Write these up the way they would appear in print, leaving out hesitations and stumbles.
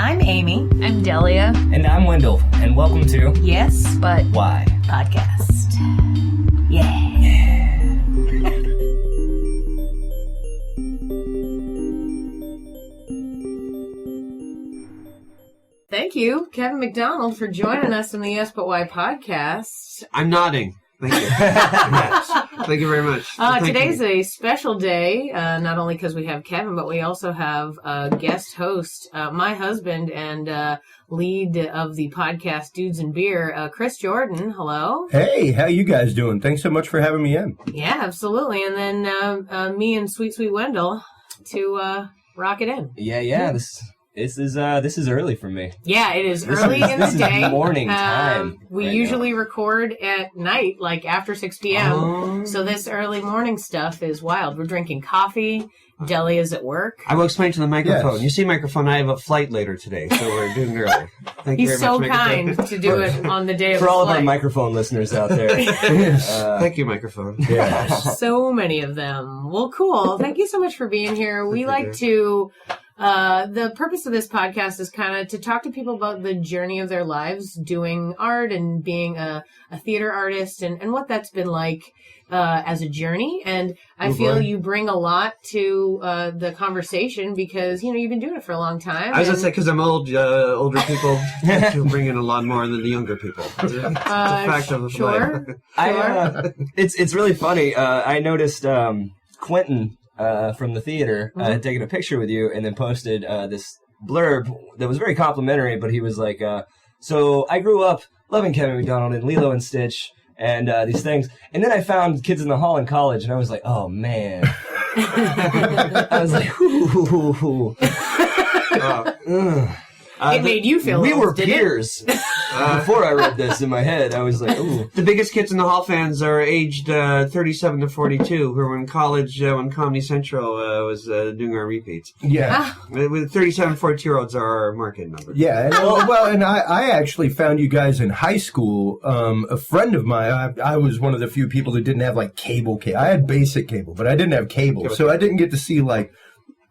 I'm Amy. I'm Delia. And I'm Wendell. And welcome to Yes, But Why Podcast. Yeah. Thank you, Kevin McDonald, for joining us in the Yes, But Why podcast. I'm nodding. Thank you. Yes. Thank you very much. Today's a special day, not only because we have Kevin, but we also have a guest host, my husband and lead of the podcast Dudes and Beer, Chris Jordan. Hello. Hey, how you guys doing? Thanks so much for having me in. Yeah, absolutely. And then me and Sweet Wendell to rock it in. Yeah. This is early for me. Yeah, it is early in the day. Is morning time. We usually record at night, like after 6 p.m. So this early morning stuff is wild. We're drinking coffee. Delia's at work. I will explain to the microphone. Yes. You see, microphone, I have a flight later today, so we're doing early. Thank you He's very so much, kind to do it on the day of For the all of our flight. microphone listeners out there. Thank you, microphone. Yes. So many of them. Well, cool. Thank you so much for being here. We like to... the purpose of this podcast is kind of to talk to people about the journey of their lives doing art and being a theater artist and what that's been like as a journey. And I feel you bring a lot to the conversation because, you know, you've been doing it for a long time. I was going to say, because I'm old, older people to bring in a lot more than the younger people. It's a fact of life. Sure. It's really funny. I noticed Quentin from the theater had taken a picture with you and then posted this blurb that was very complimentary, but he was like, so I grew up loving Kevin McDonald and Lilo and Stitch and these things. And then I found Kids in the Hall in college, and I was like, oh, man. I was like, ooh. It made you feel we old, were didn't it? peers. Before I read this in my head, I was like, ooh. The biggest Kids in the Hall fans are aged 37 to 42, who were in college when Comedy Central was doing our repeats. Yeah. With 37, 42-year-olds are our market number. Yeah. And I actually found you guys in high school. A friend of mine, I was one of the few people that didn't have like cable. I had basic cable, but I didn't have cable. So I didn't get to see like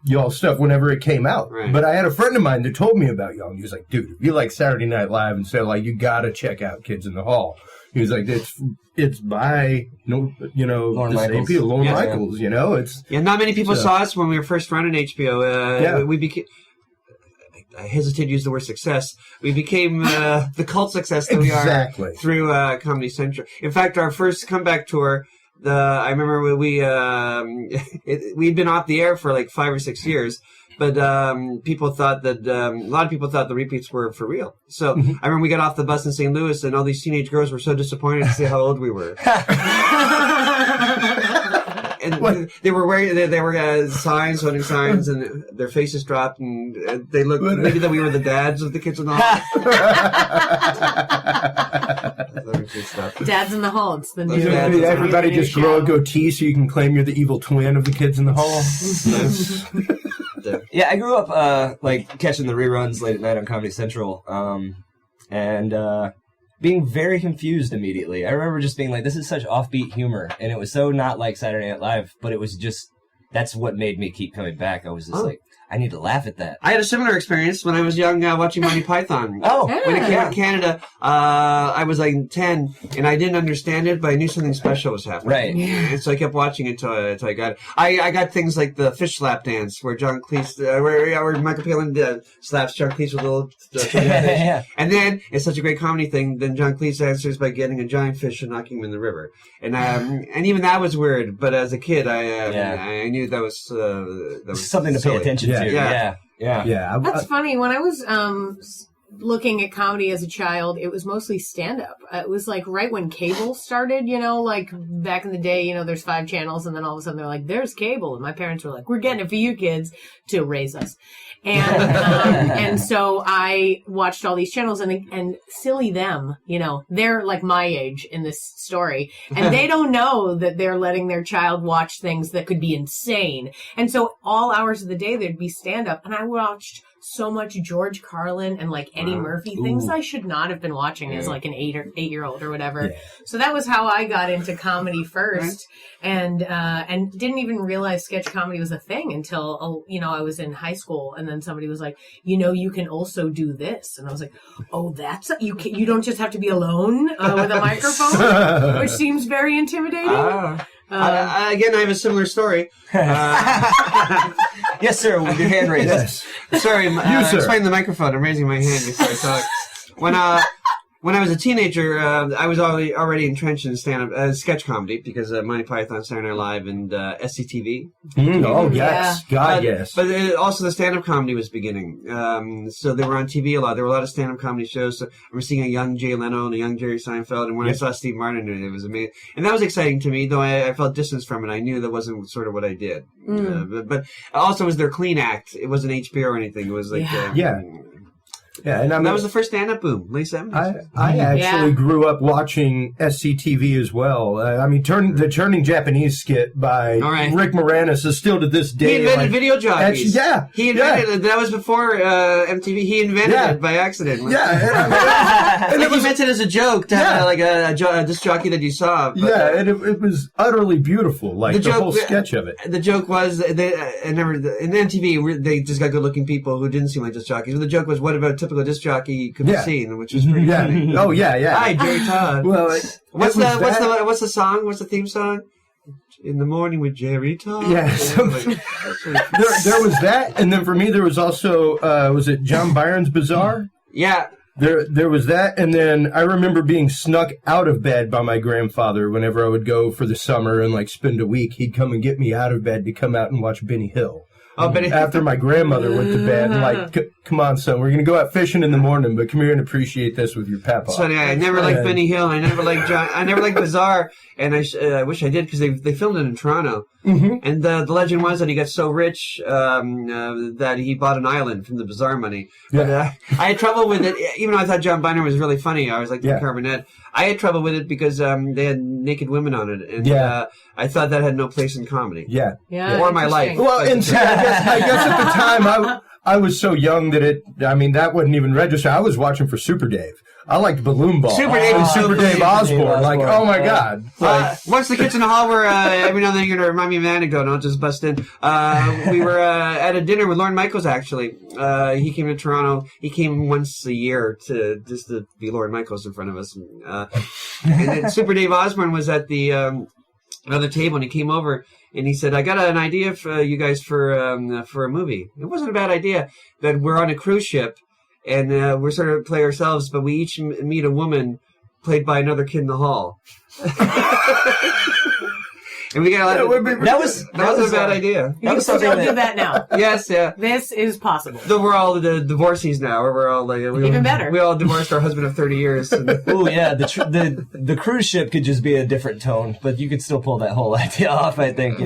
y'all stuff whenever it came out. Right. But I had a friend of mine that told me about y'all. And he was like, dude, if you like Saturday Night Live and stuff, like, you got to check out Kids in the Hall. He was like, it's by, Lorne the same Michaels. people, Lorne Yeah. Michaels, you know? Not many people saw us when we were first running HBO. We became... I hesitate to use the word success. We became the cult success that we are through Comedy Central. In fact, our first comeback tour... I remember we'd been off the air for like 5 or 6 years, but people thought that a lot of people thought the repeats were for real. So I remember we got off the bus in St. Louis, and all these teenage girls were so disappointed to see how old we were. And they were wearing signs, holding signs, and their faces dropped, and they looked maybe that we were the dads of the Kids in the Hall. Dads in the Hall. It's the new. Everybody just grow a goatee so you can claim you're the evil twin of the Kids in the Hall. Yeah, I grew up like catching the reruns late at night on Comedy Central, and being very confused immediately. I remember just being like, "This is such offbeat humor," and it was so not like Saturday Night Live, but it was just that's what made me keep coming back. I was just like, I need to laugh at that. I had a similar experience when I was young watching Monty Python. When it came out in Canada, I was like 10, and I didn't understand it, but I knew something special was happening. Right. And so I kept watching it until I got it. I got things like the fish slap dance, where John Cleese, where Michael Palin slaps John Cleese with a little fish. Yeah. And then, it's such a great comedy thing, then John Cleese answers by getting a giant fish and knocking him in the river. And even that was weird, but as a kid, I knew that was something to pay attention to. Yeah. That's funny. When I was looking at comedy as a child, it was mostly stand-up. It was like right when cable started, like back in the day, there's 5 channels, and then all of a sudden they're like, there's cable. And my parents were like, we're getting it for you kids to raise us. And so I watched all these channels, and silly them, they're like my age in this story, and they don't know that they're letting their child watch things that could be insane. And so all hours of the day there'd be stand up, and I watched so much George Carlin and like Eddie Murphy, things I should not have been watching as like an 8-year-old or whatever. Yeah. So that was how I got into comedy first, and didn't even realize sketch comedy was a thing until I was in high school, and then somebody was like, you can also do this, and I was like, oh, that's you don't just have to be alone with a microphone, which seems very intimidating. Again, I have a similar story. Yes, sir. With your hand raised. Yes. Sorry, sir. explain the microphone. I'm raising my hand before I talk. When I was a teenager, I was already entrenched in stand-up sketch comedy because Monty Python, Saturday Night Live, and SCTV. Oh, yes. God, yes. But also the stand-up comedy was beginning. So they were on TV a lot. There were a lot of stand-up comedy shows. So I remember seeing a young Jay Leno and a young Jerry Seinfeld. And when I saw Steve Martin, it was amazing. And that was exciting to me, though I felt distance from it. I knew that wasn't sort of what I did. But also it was their clean act. It wasn't HBO or anything. It was like... Yeah, and that was the first stand-up boom, late 70s. I actually grew up watching SCTV as well. The Turning Japanese skit by Rick Moranis is still to this day. He invented video jockeys. He invented it. That was before MTV. He invented it by accident. Yeah. And it was meant it as a joke to have like a disc jockey that you saw. But, and it was utterly beautiful, like the whole sketch of it. The joke was, in MTV, they just got good-looking people who didn't seem like disc jockeys. But the joke was, what about typical disc jockey could be seen, which was pretty funny. Oh, yeah. Hi, Jerry Todd. Well, what's the song? What's the theme song? In the Morning with Jerry Todd. Yeah. So, there was that, and then for me there was also was it John Byron's Bazaar? Yeah. There was that, and then I remember being snuck out of bed by my grandfather whenever I would go for the summer and like spend a week. He'd come and get me out of bed to come out and watch Benny Hill. After my grandmother went to bed, and like, come on, son, we're gonna go out fishing in the morning, but come here and appreciate this with your papa. So I never liked Benny Hill. I never liked John. I never liked Bazaar, and I wish I did because they filmed it in Toronto. And the legend was that he got so rich that he bought an island from the Bazaar money. But I had trouble with it, even though I thought John Byner was really funny. I was like the Carbonette. I had trouble with it because they had naked women on it, and I thought that had no place in comedy. Or my life. Well, and I guess at the time I was so young that that wouldn't even register. I was watching for Super Dave. I liked Balloon Ball. Super Dave Osborne. Like, oh my God. Once the kids in the hall were, every now and then you're going to remind me of an anecdote, and I'll just bust in. We were at a dinner with Lorne Michaels, actually. He came to Toronto. He came once a year to be Lorne Michaels in front of us. And then Super Dave Osborne was at the other table, and he came over, and he said, I got an idea for you guys for a movie. It wasn't a bad idea. That we're on a cruise ship, and we're sort of play ourselves, but we each meet a woman played by another kid in the hall. And we got a lot of, that was a bad idea. You still do that now. Yes, yeah. This is possible. Though we're all the divorcees now. We're all like even better. We all divorced our husband of 30 years. Oh yeah, the cruise ship could just be a different tone, but you could still pull that whole idea off. I think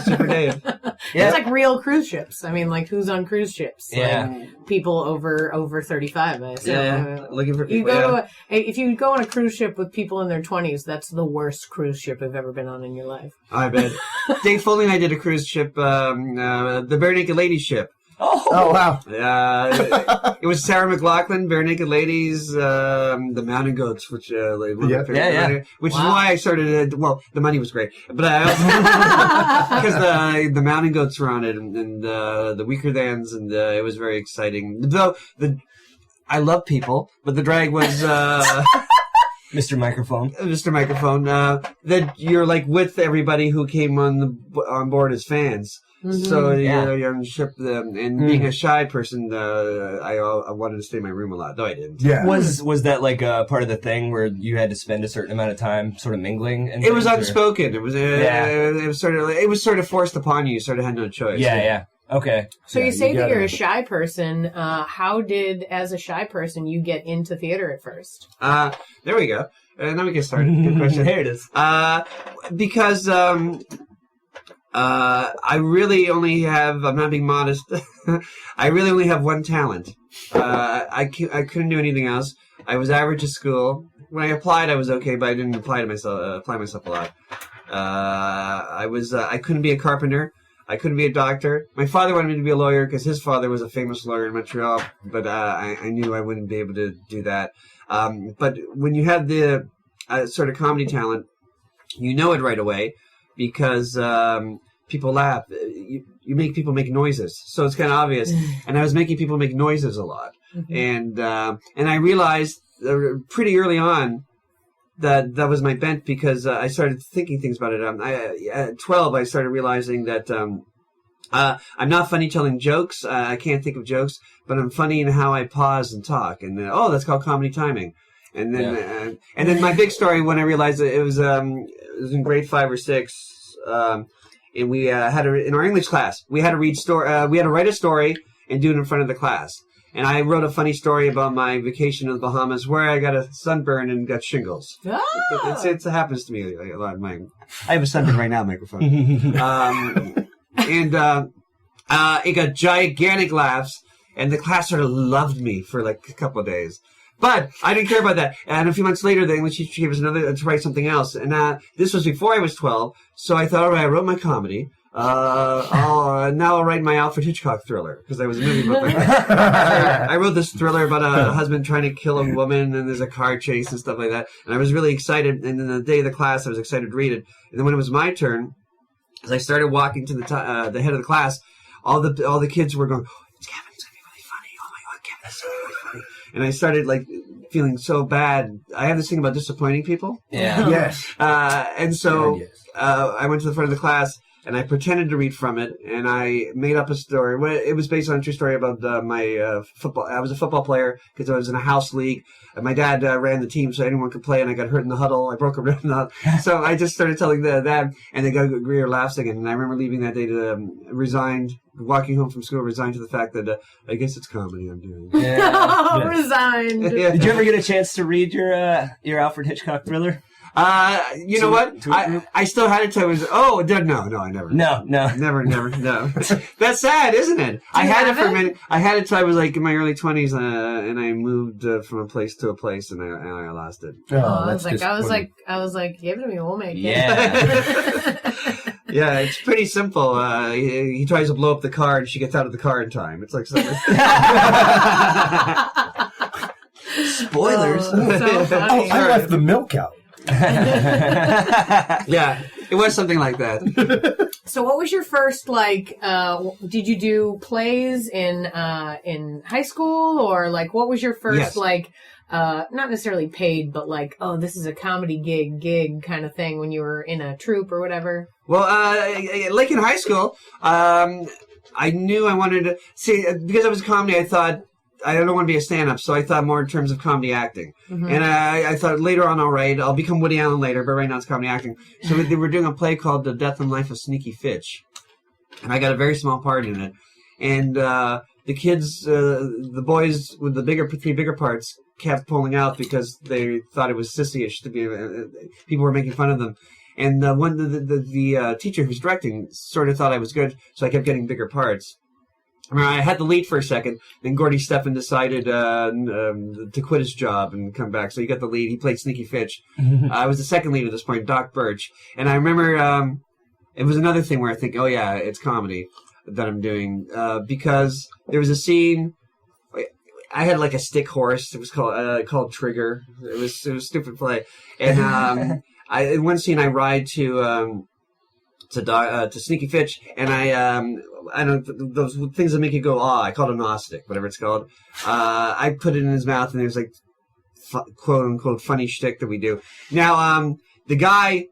Super Dave. Yeah. It's like real cruise ships. I mean, like who's on cruise ships? Yeah. Like, people over 35. I assume. Yeah. Looking for people. If you go on a cruise ship with people in their 20s, that's the worst cruise ship you've ever been on in your life. I bet. Dave Foley and I did a cruise ship, the Bare Naked Ladies ship. Oh wow! It was Sarah McLachlan, Bare Naked Ladies, the Mountain Goats, which which is why I started. The money was great, but I also because the Mountain Goats were on it, and the Weaker Thans, and it was very exciting. Though I love people, but the drag was. Mr. Microphone. That you're like with everybody who came on board as fans. Mm-hmm. So you're on the ship, and being a shy person, I wanted to stay in my room a lot, though I didn't. Yeah. Was that like a part of the thing where you had to spend a certain amount of time sort of mingling? It was unspoken. It was it was sort of forced upon you. You sort of had no choice. Yeah. Okay. So you say that you're a shy person. How did, as a shy person, you get into theater at first? There we go. Now we get started. Good question. There it is. Because I really only have, I'm not being modest, I really only have one talent. I couldn't do anything else. I was average at school. When I applied, I was okay, but I didn't apply myself a lot. I couldn't be a carpenter. I couldn't be a doctor. My father wanted me to be a lawyer because his father was a famous lawyer in Montreal, but I knew I wouldn't be able to do that. But when you have the sort of comedy talent, you know it right away because people laugh. You make people make noises, so it's kind of obvious. And I was making people make noises a lot, and I realized pretty early on that was my bent because I started thinking things about it. At 12, I started realizing that I'm not funny telling jokes. I can't think of jokes, but I'm funny in how I pause and talk. And that's called comedy timing. And then and then my big story when I realized that it was in grade 5 or 6, and we had in our English class we had to we had to write a story and do it in front of the class. And I wrote a funny story about my vacation in the Bahamas where I got a sunburn and got shingles. Oh. It happens to me a lot. I have a sunburn right now, microphone. It got gigantic laughs, and the class sort of loved me for like a couple of days. But I didn't care about that. And a few months later, the English teacher gave us another to write something else. And this was before I was 12, so I thought, all right, I wrote my comedy. Now I'll write my Alfred Hitchcock thriller because I was a movie book. I wrote this thriller about a husband trying to kill a woman, and there's a car chase and stuff like that. And I was really excited. And then the day of the class, I was excited to read it. And then when it was my turn, as I started walking to the head of the class, all the kids were going, "It's Kevin. It's gonna be really funny. Oh my God, Kevin, it's gonna be really funny." And I started like feeling so bad. I have this thing about disappointing people. Yeah. Yes. And so yes. I went to the front of the class. And I pretended to read from it, and I made up a story. It was based on a true story about my football. I was a football player because I was in a house league. And my dad ran the team so anyone could play, and I got hurt in the huddle. I broke a rib in the huddle. So I just started telling that, and they got greater laughs again. And I remember leaving that day walking home from school, resigned to the fact that I guess it's comedy I'm doing. Yeah. Resigned. Yeah. Did you ever get a chance to read your Alfred Hitchcock thriller? You know what? I still had it till I was. Oh, no, I never. No. Never, no. That's sad, isn't it? I had it for a minute. I had it till I was like in my early 20s, and I moved from a place to a place, and I lost it. I was like, give it to me, we'll make it. Yeah. Yeah, it's pretty simple. He tries to blow up the car, and she gets out of the car in time. It's like something. Spoilers. So funny. I left the milk out. Yeah, it was something like that. So what was your first, did you do plays in high school, or what was your first, Yes. not necessarily paid, but this is a comedy gig kind of thing when you were in a troupe or whatever? Well, in high school, I knew I wanted to see, because I was comedy, I thought, I don't want to be a stand-up, so I thought more in terms of comedy acting. Mm-hmm. And I thought later on, all right, I'll become Woody Allen later, but right now it's comedy acting. So they were doing a play called The Death and Life of Sneaky Fitch. And I got a very small part in it. And the kids, the boys with the three bigger parts kept pulling out because they thought it was sissy-ish to be, people were making fun of them. And the teacher who was directing sort of thought I was good, so I kept getting bigger parts. I mean, I had the lead for a second, then Gordy Stefan decided to quit his job and come back. So he got the lead. He played Sneaky Fitch. I was the second lead at this point, Doc Birch. And I remember it was another thing where I think, oh, yeah, it's comedy that I'm doing. Because there was a scene. I had a stick horse. It was called Trigger. It was a stupid play. And in one scene, I ride to Sneaky Fitch, and I don't, those things that make you go, I call it an ostick, whatever it's called. I put it in his mouth, and there's quote unquote funny shtick that we do. Now, the guy,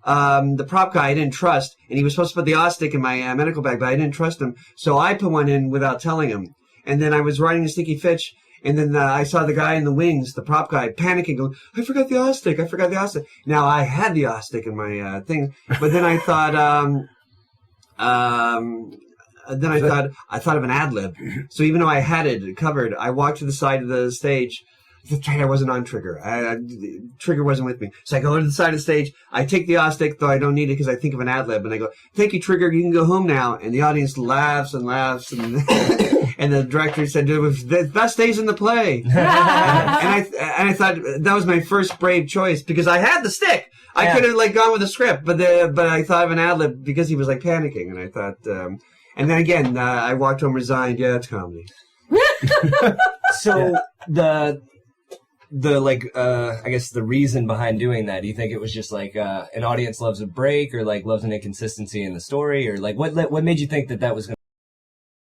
the prop guy, I didn't trust, and he was supposed to put the ostick in my medical bag, but I didn't trust him, so I put one in without telling him. And then I was riding a Sneaky Fitch, and then I saw the guy in the wings, the prop guy, panicking, going, I forgot the ostick. Now, I had the ostick in my thing, but then I thought, I thought of an ad lib. So even though I had it covered, I walked to the side of the stage, The trainer wasn't on trigger. Trigger wasn't with me. So I go to the side of the stage. I take the off stick, though I don't need it because I think of an ad lib. And I go, "Thank you, Trigger. You can go home now." And the audience laughs and laughs. And and the director said, "It was the best days in the play." and I thought that was my first brave choice because I had the stick. I could have like gone with the script, but I thought of an ad lib because he was like panicking. And I thought, and then again, I walked home resigned. Yeah, it's comedy. So I guess the reason behind doing that, do you think it was just like an audience loves a break or like loves an inconsistency in the story, or like what made you think that was going